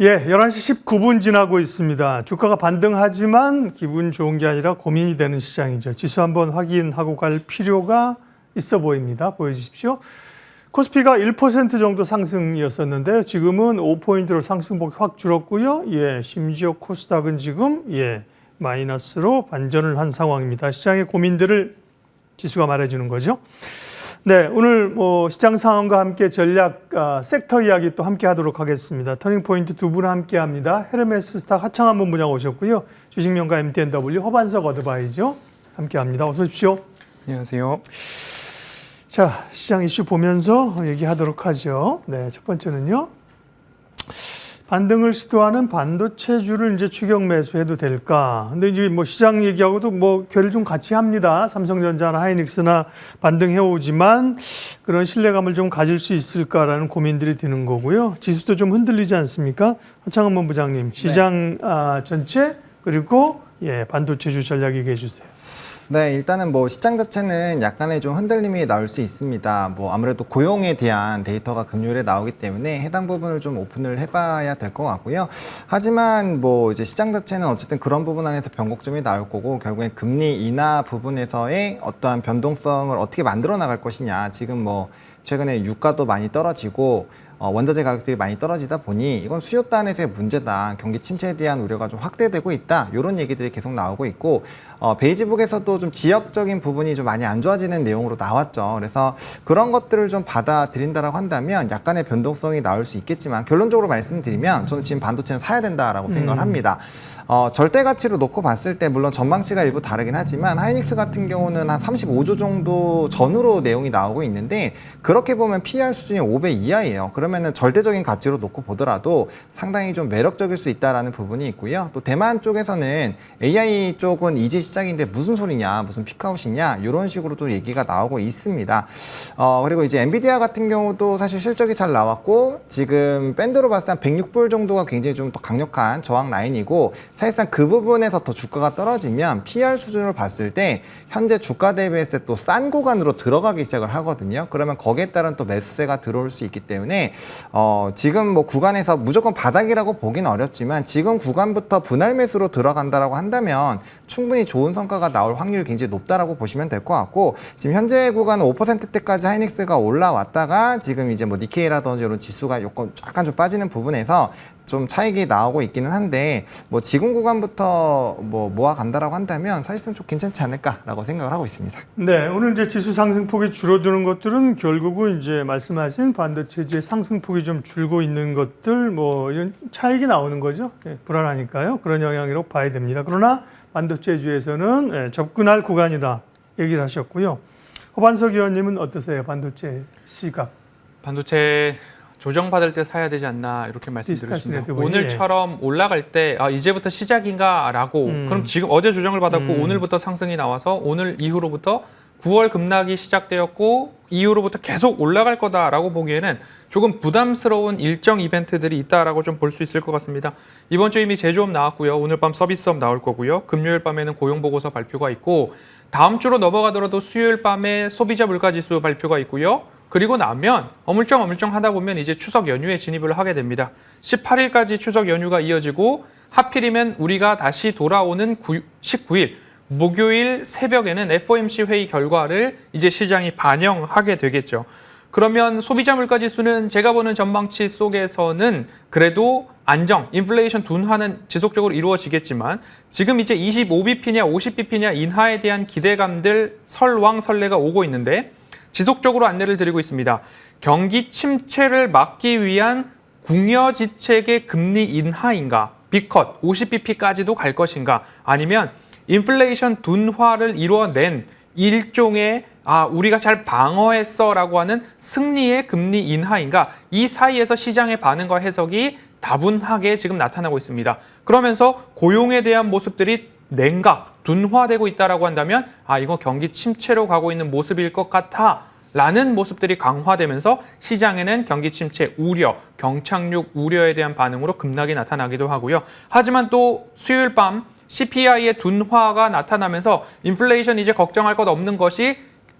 예, 11시 19분 지나고 있습니다. 주가가 반등하지만 기분 좋은 게 아니라 고민이 되는 시장이죠. 지수 한번 확인하고 갈 필요가 있어 보입니다. 보여주십시오. 코스피가 1% 정도 상승이었었는데요. 지금은 5포인트로 상승폭이 확 줄었고요. 예, 심지어 코스닥은 지금 마이너스로 반전을 한 상황입니다. 시장의 고민들을 지수가 말해주는 거죠. 네, 오늘 시장 상황과 함께 전략 섹터 이야기 또 함께 하도록 하겠습니다. 터닝포인트 두 분 함께 합니다. 헤르메스 스탁 하창한 본부장 오셨고요. 주식명가 MTNW 허반석 어드바이저 함께 합니다. 어서 오십시오. 안녕하세요. 자, 시장 이슈 보면서 얘기하도록 하죠. 네, 첫 번째는요. 반등을 시도하는 반도체주를 이제 추격 매수해도 될까? 근데 이제 시장 얘기하고도 결을 좀 같이 합니다. 삼성전자나 하이닉스나 반등해 오지만 그런 신뢰감을 좀 가질 수 있을까라는 고민들이 드는 거고요. 지수도 좀 흔들리지 않습니까? 하창은 본부장님, 시장 전체 그리고 반도체주 전략 얘기해 주세요. 네, 일단은 시장 자체는 약간의 좀 흔들림이 나올 수 있습니다. 아무래도 고용에 대한 데이터가 금요일에 나오기 때문에 해당 부분을 좀 오픈을 해봐야 될 것 같고요. 하지만 이제 시장 자체는 어쨌든 그런 부분 안에서 변곡점이 나올 거고 결국엔 금리 인하 부분에서의 어떠한 변동성을 어떻게 만들어 나갈 것이냐. 지금 최근에 유가도 많이 떨어지고 원자재 가격들이 많이 떨어지다 보니 이건 수요 단에서의 문제다. 경기 침체에 대한 우려가 좀 확대되고 있다. 이런 얘기들이 계속 나오고 있고 베이지북에서도 좀 지역적인 부분이 좀 많이 안 좋아지는 내용으로 나왔죠. 그래서 그런 것들을 좀 받아들인다라고 한다면 약간의 변동성이 나올 수 있겠지만 결론적으로 말씀드리면 저는 지금 반도체는 사야 된다라고 생각을 합니다. 절대 가치로 놓고 봤을 때 물론 전망치가 일부 다르긴 하지만 하이닉스 같은 경우는 한 35조 정도 전후로 내용이 나오고 있는데 그렇게 보면 PER 수준이 5배 이하예요. 그러면은 절대적인 가치로 놓고 보더라도 상당히 좀 매력적일 수 있다라는 부분이 있고요. 또 대만 쪽에서는 AI 쪽은 이제 시작인데 무슨 소리냐, 무슨 피크아웃이냐 이런 식으로 또 얘기가 나오고 있습니다. 그리고 이제 엔비디아 같은 경우도 사실 실적이 잘 나왔고 지금 밴드로 봤을 때 한 106불 정도가 굉장히 좀 더 강력한 저항 라인이고 사실상 그 부분에서 더 주가가 떨어지면 PR 수준을 봤을 때 현재 주가 대비했을 때 또 싼 구간으로 들어가기 시작을 하거든요. 그러면 거기에 따른 또 매수세가 들어올 수 있기 때문에 지금 구간에서 무조건 바닥이라고 보기는 어렵지만 지금 구간부터 분할 매수로 들어간다라고 한다면 충분히 좋은 성과가 나올 확률이 굉장히 높다라고 보시면 될 것 같고 지금 현재 구간은 5%대까지 하이닉스가 올라왔다가 지금 이제 니케이라든지 이런 지수가 약간 좀 빠지는 부분에서 좀 차익이 나오고 있기는 한데 지금 구간부터 모아간다라고 한다면 사실상 좀 괜찮지 않을까라고 생각을 하고 있습니다. 네, 오늘 이제 지수 상승폭이 줄어드는 것들은 결국은 이제 말씀하신 반도체주의 상승폭이 좀 줄고 있는 것들 이런 차익이 나오는 거죠. 불안하니까요. 그런 영향으로 봐야 됩니다. 그러나 반도체주에서는 접근할 구간이다 얘기를 하셨고요. 허반석 의원님은 어떠세요? 반도체 시각. 반도체 조정받을 때 사야 되지 않나 이렇게 말씀드렸습니다. 오늘처럼 올라갈 때 이제부터 시작인가라고 그럼 지금 어제 조정을 받았고 오늘부터 상승이 나와서 오늘 이후로부터 9월 급락이 시작되었고 이후로부터 계속 올라갈 거다라고 보기에는 조금 부담스러운 일정 이벤트들이 있다라고 좀 볼 수 있을 것 같습니다. 이번 주 이미 제조업 나왔고요. 오늘 밤 서비스업 나올 거고요. 금요일 밤에는 고용보고서 발표가 있고 다음 주로 넘어가더라도 수요일 밤에 소비자 물가지수 발표가 있고요. 그리고 나면 어물쩡 하다 보면 이제 추석 연휴에 진입을 하게 됩니다. 18일까지 추석 연휴가 이어지고 하필이면 우리가 다시 돌아오는 19일 목요일 새벽에는 FOMC 회의 결과를 이제 시장이 반영하게 되겠죠. 그러면 소비자 물가지수는 제가 보는 전망치 속에서는 그래도 안정, 인플레이션 둔화는 지속적으로 이루어지겠지만 지금 이제 25bp냐 50bp냐 인하에 대한 기대감들 설왕설래가 오고 있는데 지속적으로 안내를 드리고 있습니다. 경기 침체를 막기 위한 궁여지책의 금리 인하인가, 빅컷 50bp까지도 갈 것인가, 아니면 인플레이션 둔화를 이루어낸 일종의 우리가 잘 방어했어라고 하는 승리의 금리 인하인가, 이 사이에서 시장의 반응과 해석이 다분하게 지금 나타나고 있습니다. 그러면서 고용에 대한 모습들이 냉각, 둔화되고 있다라고 한다면 이거 경기 침체로 가고 있는 모습일 것 같아 라는 모습들이 강화되면서 시장에는 경기 침체 우려, 경착륙 우려에 대한 반응으로 급락이 나타나기도 하고요. 하지만 또 수요일 밤 CPI의 둔화가 나타나면서 인플레이션 이제 걱정할 것 없는 것이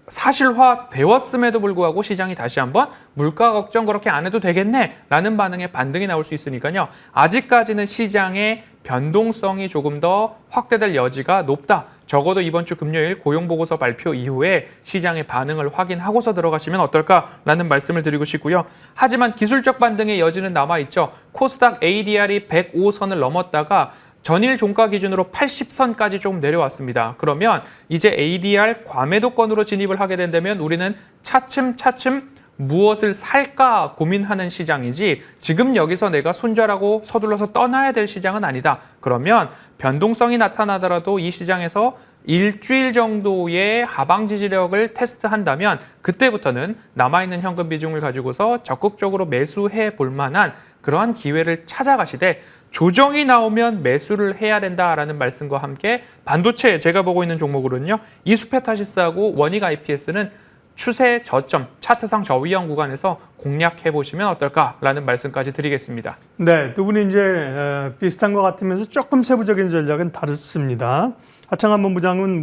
사실화되었음에도 불구하고 시장이 다시 한번 물가 걱정 그렇게 안 해도 되겠네라는 반등이 나올 수 있으니까요. 아직까지는 시장의 변동성이 조금 더 확대될 여지가 높다. 적어도 이번 주 금요일 고용보고서 발표 이후에 시장의 반응을 확인하고서 들어가시면 어떨까라는 말씀을 드리고 싶고요. 하지만 기술적 반등의 여지는 남아있죠. 코스닥 ADR이 105선을 넘었다가 전일 종가 기준으로 80선까지 조금 내려왔습니다. 그러면 이제 ADR 과매도권으로 진입을 하게 된다면 우리는 차츰차츰 무엇을 살까 고민하는 시장이지 지금 여기서 내가 손절하고 서둘러서 떠나야 될 시장은 아니다. 그러면 변동성이 나타나더라도 이 시장에서 일주일 정도의 하방 지지력을 테스트한다면 그때부터는 남아있는 현금 비중을 가지고서 적극적으로 매수해 볼 만한 그러한 기회를 찾아가시되 조정이 나오면 매수를 해야 된다라는 말씀과 함께 반도체 제가 보고 있는 종목으로는요. 이수페타시스하고 원익 IPS는 추세 저점, 차트상 저위험 구간에서 공략해 보시면 어떨까라는 말씀까지 드리겠습니다. 네, 두 분이 이제 비슷한 것 같으면서 조금 세부적인 전략은 다릅니다. 하창한 본부장은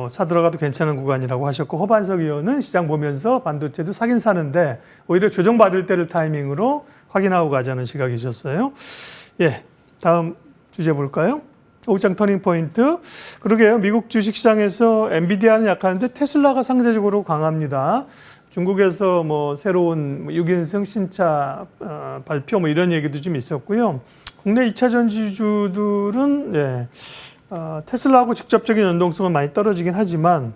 사들어가도 괜찮은 구간이라고 하셨고 허반석 의원은 시장 보면서 반도체도 사긴 사는데 오히려 조정받을 때를 타이밍으로 확인하고 가자는 시각이셨어요. 예, 다음 주제 볼까요? 오장 터닝 포인트. 그러게요. 미국 주식시장에서 엔비디아는 약하는데 테슬라가 상대적으로 강합니다. 중국에서 새로운 6인승 신차 발표 이런 얘기도 좀 있었고요. 국내 2차 전지주들은 테슬라하고 직접적인 연동성은 많이 떨어지긴 하지만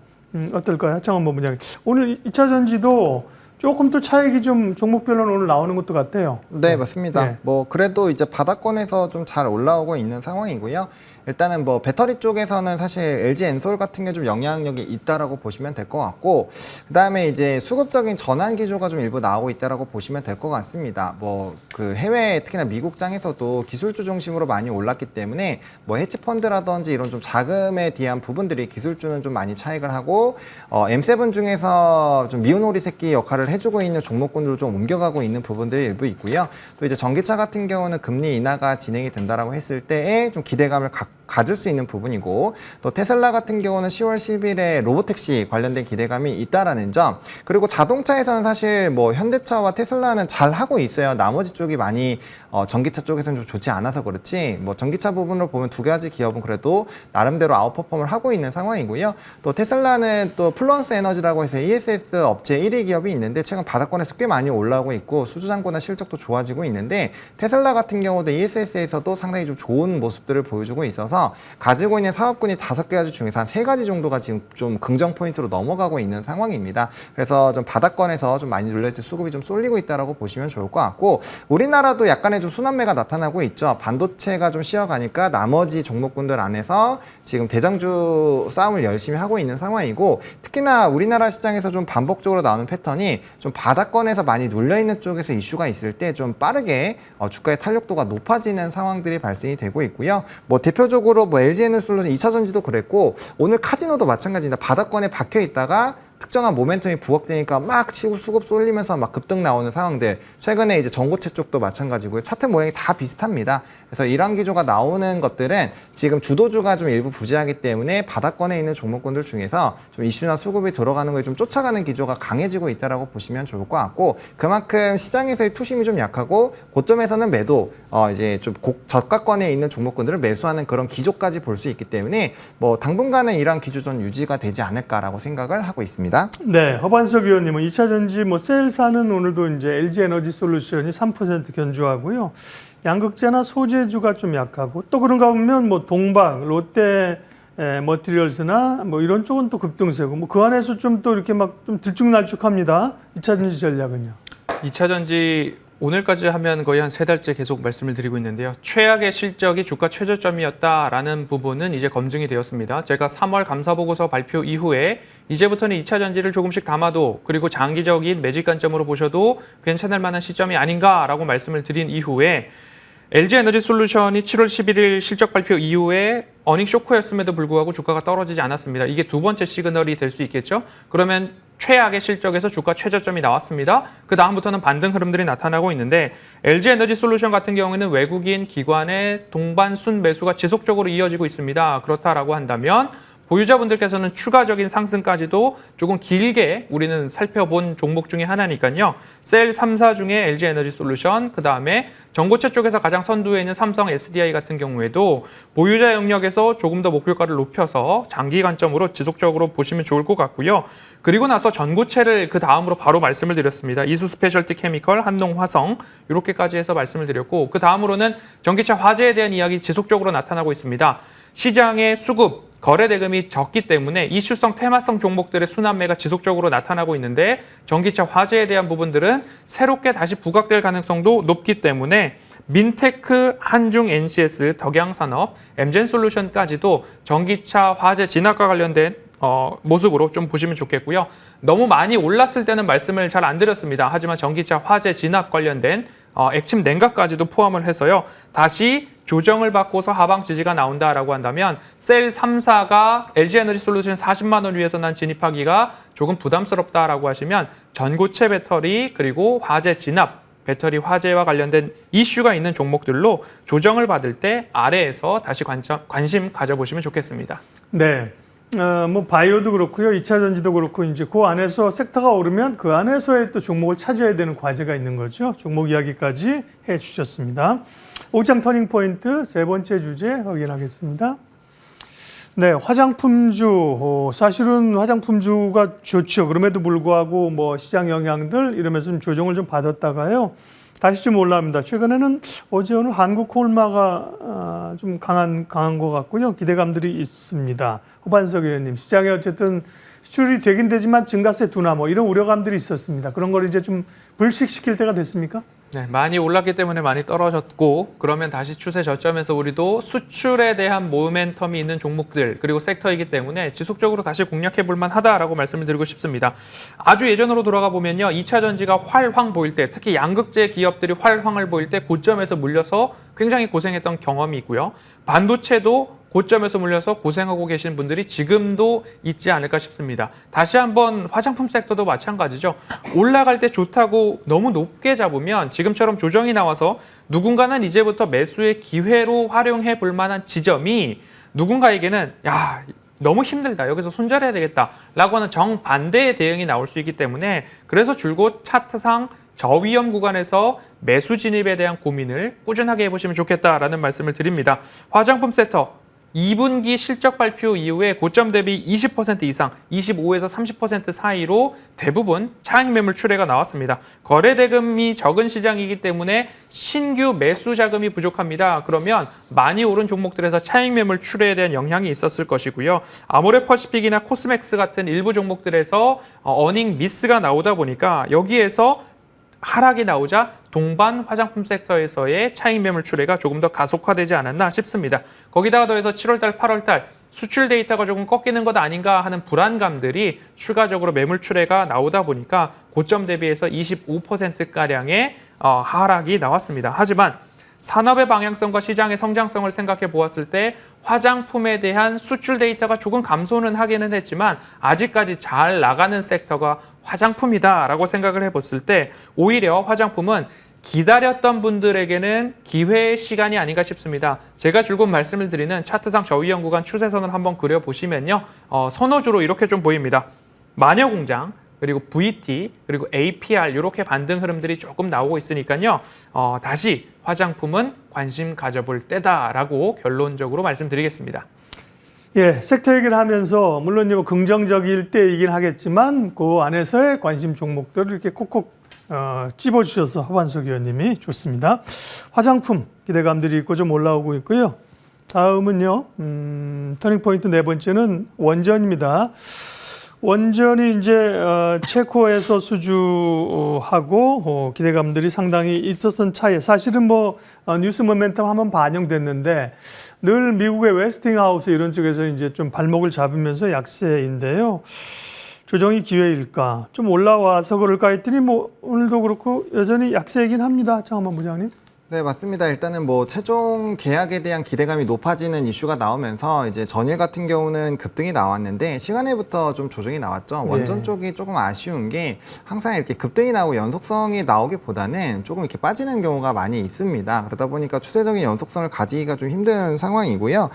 어떨까요? 하창원 본부장. 오늘 2차 전지도 조금 또 차익이 좀 종목별로는 오늘 나오는 것도 같아요. 네, 맞습니다. 네. 그래도 이제 바닥권에서 좀 잘 올라오고 있는 상황이고요. 일단은 배터리 쪽에서는 사실 LG 엔솔 같은 게 좀 영향력이 있다라고 보시면 될 것 같고, 그 다음에 이제 수급적인 전환 기조가 좀 일부 나오고 있다라고 보시면 될 것 같습니다. 그 해외 특히나 미국장에서도 기술주 중심으로 많이 올랐기 때문에 헤지펀드라든지 이런 좀 자금에 대한 부분들이 기술주는 좀 많이 차익을 하고, M7 중에서 좀 미운오리 새끼 역할을 해주고 있는 종목군들로 좀 옮겨가고 있는 부분들이 일부 있고요. 또 이제 전기차 같은 경우는 금리 인하가 진행이 된다라고 했을 때에 좀 기대감을 가질 수 있는 부분이고, 또 테슬라 같은 경우는 10월 10일에 로보택시 관련된 기대감이 있다라는 점, 그리고 자동차에서는 사실 현대차와 테슬라는 잘 하고 있어요. 나머지 쪽이 많이 전기차 쪽에서는 좀 좋지 않아서 그렇지, 전기차 부분으로 보면 두 가지 기업은 그래도 나름대로 아웃퍼폼을 하고 있는 상황이고요. 또 테슬라는 또 플루언스 에너지라고 해서 ESS 업체 1위 기업이 있는데 최근 바닥권에서 꽤 많이 올라오고 있고 수주잔고나 실적도 좋아지고 있는데, 테슬라 같은 경우도 ESS에서도 상당히 좀 좋은 모습들을 보여주고 있어서 가지고 있는 사업군이 5가지 중에서 한 3가지 정도가 지금 좀 긍정 포인트로 넘어가고 있는 상황입니다. 그래서 좀 바닥권에서 좀 많이 눌렸을 때 수급이 좀 쏠리고 있다라고 보시면 좋을 것 같고, 우리나라도 약간의 좀 순환매가 나타나고 있죠. 반도체가 좀 쉬어가니까 나머지 종목군들 안에서 지금 대장주 싸움을 열심히 하고 있는 상황이고, 특히나 우리나라 시장에서 좀 반복적으로 나오는 패턴이 좀 바닥권에서 많이 눌려있는 쪽에서 이슈가 있을 때 좀 빠르게 주가의 탄력도가 높아지는 상황들이 발생이 되고 있고요. 대표적으로 LG에너솔루션 2차전지도 그랬고, 오늘 카지노도 마찬가지입니다. 바닥권에 박혀 있다가 특정한 모멘텀이 부각되니까 막 치고 수급 쏠리면서 막 급등 나오는 상황들, 최근에 이제 전고체 쪽도 마찬가지고요. 차트 모양이 다 비슷합니다. 그래서 이런 기조가 나오는 것들은 지금 주도주가 좀 일부 부재하기 때문에 바닥권에 있는 종목군들 중에서 좀 이슈나 수급이 들어가는 걸 좀 쫓아가는 기조가 강해지고 있다라고 보시면 좋을 것 같고, 그만큼 시장에서의 투심이 좀 약하고 고점에서는 매도, 이제 좀 저가권에 있는 종목군들을 매수하는 그런 기조까지 볼 수 있기 때문에 당분간은 이러한 기조 전 유지가 되지 않을까라고 생각을 하고 있습니다. 네, 허반석 의원님은 2차 전지 셀사는 오늘도 이제 LG 에너지 솔루션이 3% 견주하고요. 양극재나 소재주가 좀 약하고, 또 그런가 보면 동박, 롯데 머티리얼스나 이런 쪽은 또 급등세고, 그 안에서 좀 또 이렇게 막 좀 들쭉날쭉합니다. 2차 전지 전략은요. 2차 전지 오늘까지 하면 거의 한 3달째 계속 말씀을 드리고 있는데요. 최악의 실적이 주가 최저점이었다라는 부분은 이제 검증이 되었습니다. 제가 3월 감사보고서 발표 이후에 이제부터는 2차 전지를 조금씩 담아도, 그리고 장기적인 매직 관점으로 보셔도 괜찮을 만한 시점이 아닌가라고 말씀을 드린 이후에 LG 에너지 솔루션이 7월 11일 실적 발표 이후에 어닝 쇼크였음에도 불구하고 주가가 떨어지지 않았습니다. 이게 두 번째 시그널이 될 수 있겠죠. 그러면 최악의 실적에서 주가 최저점이 나왔습니다. 그 다음부터는 반등 흐름들이 나타나고 있는데, LG 에너지 솔루션 같은 경우에는 외국인 기관의 동반 순 매수가 지속적으로 이어지고 있습니다. 그렇다라고 한다면 보유자분들께서는 추가적인 상승까지도 조금 길게 우리는 살펴본 종목 중에 하나니까요. 셀 3사 중에 LG에너지솔루션, 그 다음에 전고체 쪽에서 가장 선두에 있는 삼성 SDI 같은 경우에도 보유자 영역에서 조금 더 목표가를 높여서 장기 관점으로 지속적으로 보시면 좋을 것 같고요. 그리고 나서 전고체를 그 다음으로 바로 말씀을 드렸습니다. 이수 스페셜티 케미컬, 한농 화성 이렇게까지 해서 말씀을 드렸고 그 다음으로는 전기차 화재에 대한 이야기 지속적으로 나타나고 있습니다. 시장의 수급, 거래 대금이 적기 때문에 이슈성, 테마성 종목들의 순환매가 지속적으로 나타나고 있는데 전기차 화재에 대한 부분들은 새롭게 다시 부각될 가능성도 높기 때문에 민테크, 한중 NCS, 덕양산업, 엠젠솔루션까지도 전기차 화재 진압과 관련된 모습으로 좀 보시면 좋겠고요. 너무 많이 올랐을 때는 말씀을 잘 안 드렸습니다. 하지만 전기차 화재 진압 관련된 액침 냉각까지도 포함을 해서요. 다시 조정을 받고서 하방 지지가 나온다라고 한다면 셀 3사가 LG에너지솔루션 40만 원 위에서 난 진입하기가 조금 부담스럽다라고 하시면 전고체 배터리 그리고 화재 진압, 배터리 화재와 관련된 이슈가 있는 종목들로 조정을 받을 때 아래에서 다시 관심 가져보시면 좋겠습니다. 네. 뭐 바이오도 그렇고요. 2차 전지도 그렇고 이제 그 안에서 섹터가 오르면 그 안에서의 또 종목을 찾아야 되는 과제가 있는 거죠. 종목 이야기까지 해 주셨습니다. 오장 터닝 포인트 세 번째 주제 확인하겠습니다. 네, 화장품주. 사실은 화장품주가 좋죠. 그럼에도 불구하고 뭐 시장 영향들 이러면서 좀 조정을 좀 받았다가요. 다시 좀 올라옵니다. 최근에는 어제 오늘 한국 콜마가 좀 강한 것 같고요. 기대감들이 있습니다. 호반석 의원님, 시장에 어쨌든 수출이 되긴 되지만 증가세 둔화 뭐 이런 우려감들이 있었습니다. 그런 걸 이제 좀 불식시킬 때가 됐습니까? 네, 많이 올랐기 때문에 많이 떨어졌고 그러면 다시 추세 저점에서 우리도 수출에 대한 모멘텀이 있는 종목들 그리고 섹터이기 때문에 지속적으로 다시 공략해 볼 만하다라고 말씀을 드리고 싶습니다. 아주 예전으로 돌아가 보면요. 2차 전지가 활황 보일 때 특히 양극재 기업들이 활황을 보일 때 고점에서 물려서 굉장히 고생했던 경험이 있고요. 반도체도 고점에서 물려서 고생하고 계신 분들이 지금도 있지 않을까 싶습니다. 다시 한번 화장품 섹터도 마찬가지죠. 올라갈 때 좋다고 너무 높게 잡으면 지금처럼 조정이 나와서 누군가는 이제부터 매수의 기회로 활용해 볼 만한 지점이 누군가에게는 야 너무 힘들다. 여기서 손절해야 되겠다라고 하는 정반대의 대응이 나올 수 있기 때문에 그래서 줄곧 차트상 저위험 구간에서 매수 진입에 대한 고민을 꾸준하게 해보시면 좋겠다라는 말씀을 드립니다. 화장품 섹터 2분기 실적 발표 이후에 고점 대비 20% 이상, 25에서 30% 사이로 대부분 차익 매물 출회가 나왔습니다. 거래 대금이 적은 시장이기 때문에 신규 매수 자금이 부족합니다. 그러면 많이 오른 종목들에서 차익 매물 출회에 대한 영향이 있었을 것이고요. 아모레퍼시픽이나 코스맥스 같은 일부 종목들에서 어닝 미스가 나오다 보니까 여기에서 하락이 나오자 동반 화장품 섹터에서의 차익 매물 출회가 조금 더 가속화되지 않았나 싶습니다. 거기다가 더해서 7월달, 8월달 수출 데이터가 조금 꺾이는 것 아닌가 하는 불안감들이 추가적으로 매물 출회가 나오다 보니까 고점 대비해서 25%가량의 하락이 나왔습니다. 하지만 산업의 방향성과 시장의 성장성을 생각해 보았을 때 화장품에 대한 수출 데이터가 조금 감소는 하기는 했지만 아직까지 잘 나가는 섹터가 화장품이다라고 생각을 해봤을 때 오히려 화장품은 기다렸던 분들에게는 기회의 시간이 아닌가 싶습니다. 제가 줄곧 말씀을 드리는 차트상 저위험 구간 추세선을 한번 그려보시면요. 선호주로 이렇게 좀 보입니다. 마녀공장, 그리고 VT, 그리고 APR 이렇게 반등 흐름들이 조금 나오고 있으니까요. 다시 화장품은 관심 가져볼 때다라고 결론적으로 말씀드리겠습니다. 예, 섹터 얘기를 하면서 물론 뭐 긍정적일 때이긴 하겠지만 그 안에서의 관심 종목들을 이렇게 콕콕 찝어주셔서 허반석 의원님이 좋습니다. 화장품 기대감들이 있고 좀 올라오고 있고요. 다음은요, 터닝포인트 네 번째는 원전입니다. 원전이 이제 체코에서 수주하고 기대감들이 상당히 있었던 차에 사실은 뭐 뉴스 모멘텀 한번 반영됐는데 늘 미국의 웨스팅하우스 이런 쪽에서 이제 좀 발목을 잡으면서 약세인데요. 조정이 기회일까? 좀 올라와서 그럴까 했더니 뭐 오늘도 그렇고 여전히 약세이긴 합니다. 장한만 부장님. 네, 맞습니다. 일단은 뭐 최종 계약에 대한 기대감이 높아지는 이슈가 나오면서 이제 전일 같은 경우는 급등이 나왔는데 시간에부터 좀 조정이 나왔죠. 원전 네. 쪽이 조금 아쉬운 게 항상 이렇게 급등이 나오고 연속성이 나오기보다는 조금 이렇게 빠지는 경우가 많이 있습니다. 그러다 보니까 추세적인 연속성을 가지기가 좀 힘든 상황이고요.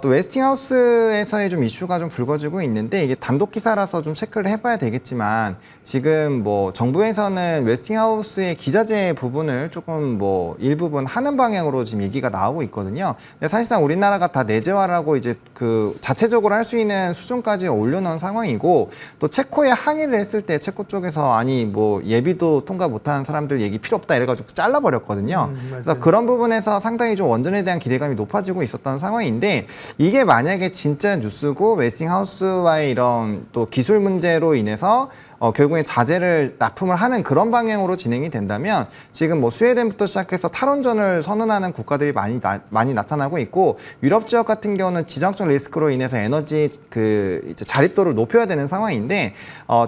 또 웨스팅하우스에서의 좀 이슈가 좀 불거지고 있는데 이게 단독 기사라서 좀 체크를 해봐야 되겠지만 지금 뭐 정부에서는 웨스팅하우스의 기자재 부분을 조금 뭐 일부분 하는 방향으로 지금 얘기가 나오고 있거든요. 근데 사실상 우리나라가 다 내재화를 하고 이제 그 자체적으로 할 수 있는 수준까지 올려놓은 상황이고 또 체코에 항의를 했을 때 체코 쪽에서 아니 뭐 예비도 통과 못하는 사람들 얘기 필요 없다 이래가지고 잘라버렸거든요. 그래서 그런 부분에서 상당히 좀 원전에 대한 기대감이 높아지고 있었던 상황인데 이게 만약에 진짜 뉴스고 웨스팅하우스와의 이런 또 기술 문제로 인해서 결국엔 자재를 납품을 하는 그런 방향으로 진행이 된다면 지금 뭐 스웨덴부터 시작해서 탈원전을 선언하는 국가들이 많이 나타나고 있고 유럽 지역 같은 경우는 지정적 리스크로 인해서 에너지 이제 자립도를 높여야 되는 상황인데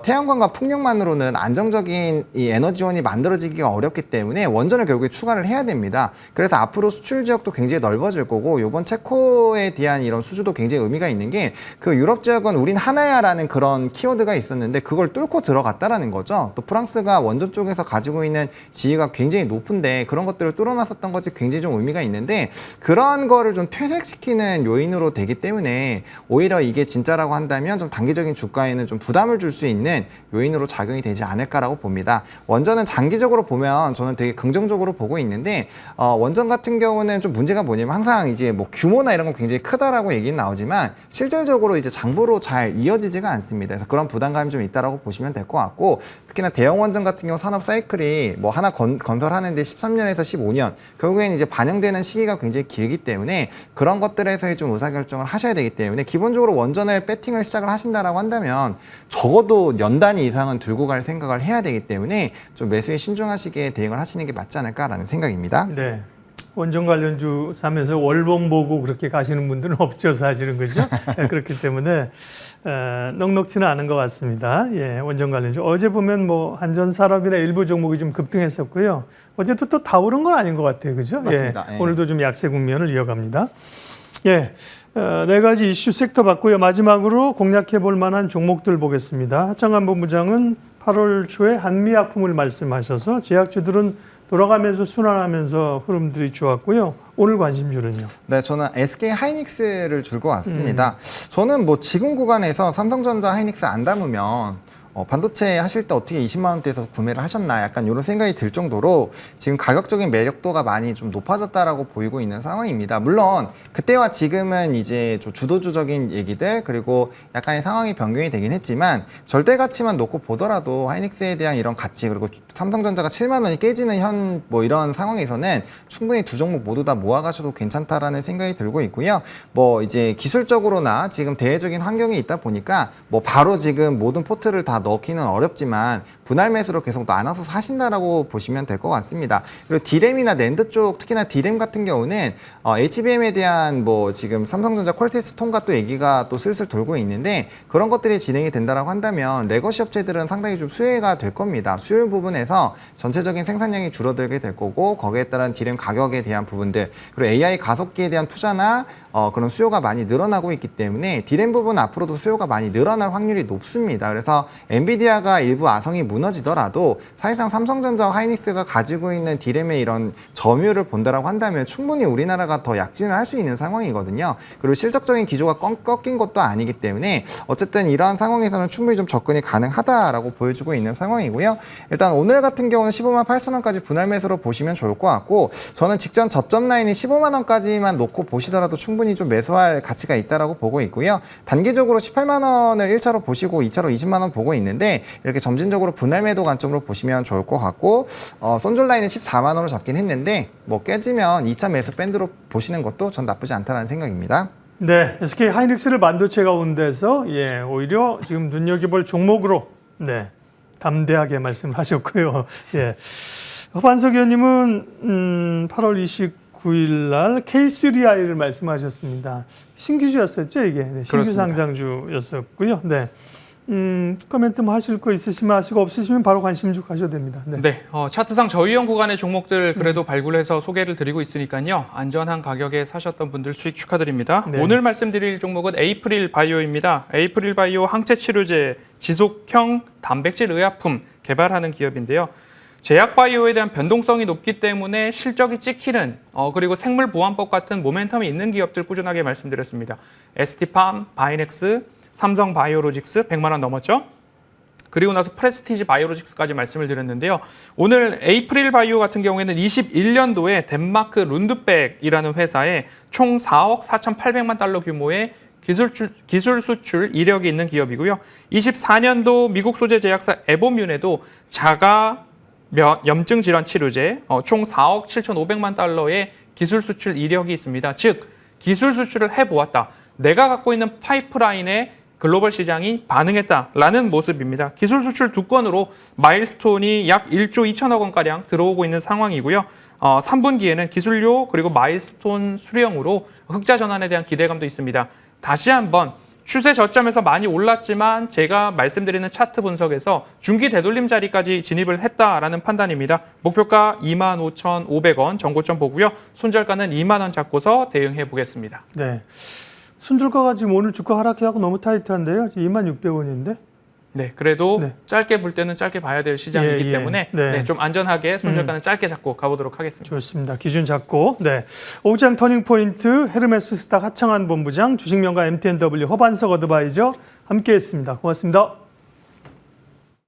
태양광과 풍력만으로는 안정적인 이 에너지원이 만들어지기가 어렵기 때문에 원전을 결국에 추가를 해야 됩니다. 그래서 앞으로 수출 지역도 굉장히 넓어질 거고 이번 체코에 대한 이런 수주도 굉장히 의미가 있는 게 그 유럽 지역은 우린 하나야라는 그런 키워드가 있었는데 그걸 뚫고 들어갔다라는 거죠. 또 프랑스가 원전 쪽에서 가지고 있는 지위가 굉장히 높은데 그런 것들을 뚫어놨었던 것이 굉장히 좀 의미가 있는데 그런 거를 좀 퇴색시키는 요인으로 되기 때문에 오히려 이게 진짜라고 한다면 좀 단기적인 주가에는 좀 부담을 줄 수 있는 요인으로 작용이 되지 않을까라고 봅니다. 원전은 장기적으로 보면 저는 되게 긍정적으로 보고 있는데 원전 같은 경우는 좀 문제가 뭐냐면 항상 이제 뭐 규모나 이런 건 굉장히 크다라고 얘기는 나오지만 실질적으로 이제 장부로 잘 이어지지가 않습니다. 그래서 그런 부담감이 좀 있다라고 보시면 될 것 같고 특히나 대형 원전 같은 경우 산업 사이클이 뭐 하나 건설하는데 13년에서 15년 결국에는 이제 반영되는 시기가 굉장히 길기 때문에 그런 것들에서의 좀 의사결정을 하셔야 되기 때문에 기본적으로 원전을 배팅을 시작을 하신다라고 한다면 적어도 연 단위 이상은 들고 갈 생각을 해야 되기 때문에 좀 매수에 신중하시게 대응을 하시는 게 맞지 않을까라는 생각입니다. 네. 원전 관련주 사면서 월봉 보고 그렇게 가시는 분들은 없죠, 사실은. 그죠? 네, 그렇기 때문에 넉넉치는 않은 것 같습니다. 예, 원전 관련주. 어제 보면 뭐 한전산업이나 일부 종목이 좀 급등했었고요. 어제도 또 다 오른 건 아닌 것 같아요. 그죠? 맞습니다. 예, 예. 오늘도 좀 약세 국면을 이어갑니다. 예, 네 가지 이슈 섹터 봤고요. 마지막으로 공략해 볼 만한 종목들 보겠습니다. 하창한 본부장은 8월 초에 한미약품을 말씀하셔서 제약주들은 돌아가면서 순환하면서 흐름들이 좋았고요. 오늘 관심주는요? 네, 저는 SK 하이닉스를 들고 왔습니다. 저는 뭐 지금 구간에서 삼성전자 하이닉스 안 담으면 반도체 하실 때 어떻게 20만 원대에서 구매를 하셨나 약간 이런 생각이 들 정도로 지금 가격적인 매력도가 많이 좀 높아졌다라고 보이고 있는 상황입니다. 물론 그때와 지금은 이제 좀 주도주적인 얘기들 그리고 약간의 상황이 변경이 되긴 했지만 절대 가치만 놓고 보더라도 하이닉스에 대한 이런 가치 그리고 삼성전자가 7만 원이 깨지는 뭐 이런 상황에서는 충분히 두 종목 모두 다 모아가셔도 괜찮다라는 생각이 들고 있고요. 뭐 이제 기술적으로나 지금 대외적인 환경이 있다 보니까 뭐 바로 지금 모든 포트를 다 넣기는 어렵지만 분할 매수로 계속 나눠서 사신다라고 보시면 될 것 같습니다. 그리고 D램이나 낸드 쪽 특히나 D램 같은 경우는 HBM에 대한 뭐 지금 삼성전자 퀄테스 통과 또 얘기가 또 슬슬 돌고 있는데 그런 것들이 진행이 된다라고 한다면 레거시 업체들은 상당히 좀 수혜가 될 겁니다. 수율 부분에서 전체적인 생산량이 줄어들게 될 거고 거기에 따른 D램 가격에 대한 부분들 그리고 AI 가속기에 대한 투자나 그런 수요가 많이 늘어나고 있기 때문에 D램 부분 앞으로도 수요가 많이 늘어날 확률이 높습니다. 그래서 엔비디아가 일부 아성이 무너지더라도 사실상 삼성전자와 하이닉스가 가지고 있는 D램의 이런 점유율을 본다라고 한다면 충분히 우리나라가 더 약진을 할 수 있는 상황이거든요. 그리고 실적적인 기조가 꺾인 것도 아니기 때문에 어쨌든 이러한 상황에서는 충분히 좀 접근이 가능하다라고 보여주고 있는 상황이고요. 일단 오늘 같은 경우는 15만 8천 원까지 분할 매수로 보시면 좋을 것 같고 저는 직전 저점 라인이 15만 원까지만 놓고 보시더라도 충분히 좀 매수할 가치가 있다라고 보고 있고요. 단기적으로 18만 원을 1차로 보시고 2차로 20만 원 보고 있는데 이렇게 점진적으로 분할 매도 관점으로 보시면 좋을 것 같고 손절 라인은 14만 원으로 잡긴 했는데 뭐 깨지면 2차 매수 밴드로 보시는 것도 전 나쁘지 않다는 생각입니다. 네, SK 하이닉스를 반도체 가운데서 오히려 지금 눈여겨볼 종목으로 담대하게 말씀을 하셨고요. 예, 허반석 의원님은 8월 29일 날 K3I를 말씀하셨습니다. 신규주였었죠, 이게. 네, 신규 그렇습니다. 상장주였었고요. 네. 코멘트 뭐 하실 거 있으시면 하시고 없으시면 바로 관심 쭉 가셔도 됩니다. 네. 네, 차트상 저위험 구간의 종목들 그래도 발굴해서 소개를 드리고 있으니까요. 안전한 가격에 사셨던 분들 수익 축하드립니다. 네. 오늘 말씀드릴 종목은 에이프릴 바이오입니다. 에이프릴 바이오 항체 치료제, 지속형 단백질 의약품 개발하는 기업인데요. 제약 바이오에 대한 변동성이 높기 때문에 실적이 찍히는 그리고 생물 보안법 같은 모멘텀이 있는 기업들 꾸준하게 말씀드렸습니다. ST팜, 바이넥스, 삼성 바이오로직스 100만 원 넘었죠. 그리고 나서 프레스티지 바이오로직스까지 말씀을 드렸는데요. 오늘 에이프릴 바이오 같은 경우에는 21년도에 덴마크 룬드백이라는 회사에 총 4억 4,800만 달러 규모의 기술 수출 이력이 있는 기업이고요. 24년도 미국 소재 제약사 에보뮌에도 자가 염증 질환 치료제 총 4억 7,500만 달러의 기술 수출 이력이 있습니다. 즉 기술 수출을 해보았다. 내가 갖고 있는 파이프라인에 글로벌 시장이 반응했다라는 모습입니다. 기술 수출 2건으로 마일스톤이 약 1조 2천억 원가량 들어오고 있는 상황이고요. 3분기에는 기술료 그리고 마일스톤 수령으로 흑자 전환에 대한 기대감도 있습니다. 다시 한번 추세 저점에서 많이 올랐지만 제가 말씀드리는 차트 분석에서 중기 되돌림 자리까지 진입을 했다라는 판단입니다. 목표가 25,500원 정고점 보고요. 손절가는 2만 원 잡고서 대응해 보겠습니다. 네. 손절가가 지금 오늘 주가 하락해하고 너무 타이트한데요. 26,600원인데. 네, 그래도 네. 짧게 볼 때는 짧게 봐야 될 시장이기 때문에 네. 좀 안전하게 손절가는 짧게 잡고 가보도록 하겠습니다. 좋습니다. 기준 잡고. 네. 오후장 터닝포인트 헤르메스 스탁 하창한 본부장, 주식명가 MTNW 허반석 어드바이저 함께했습니다. 고맙습니다.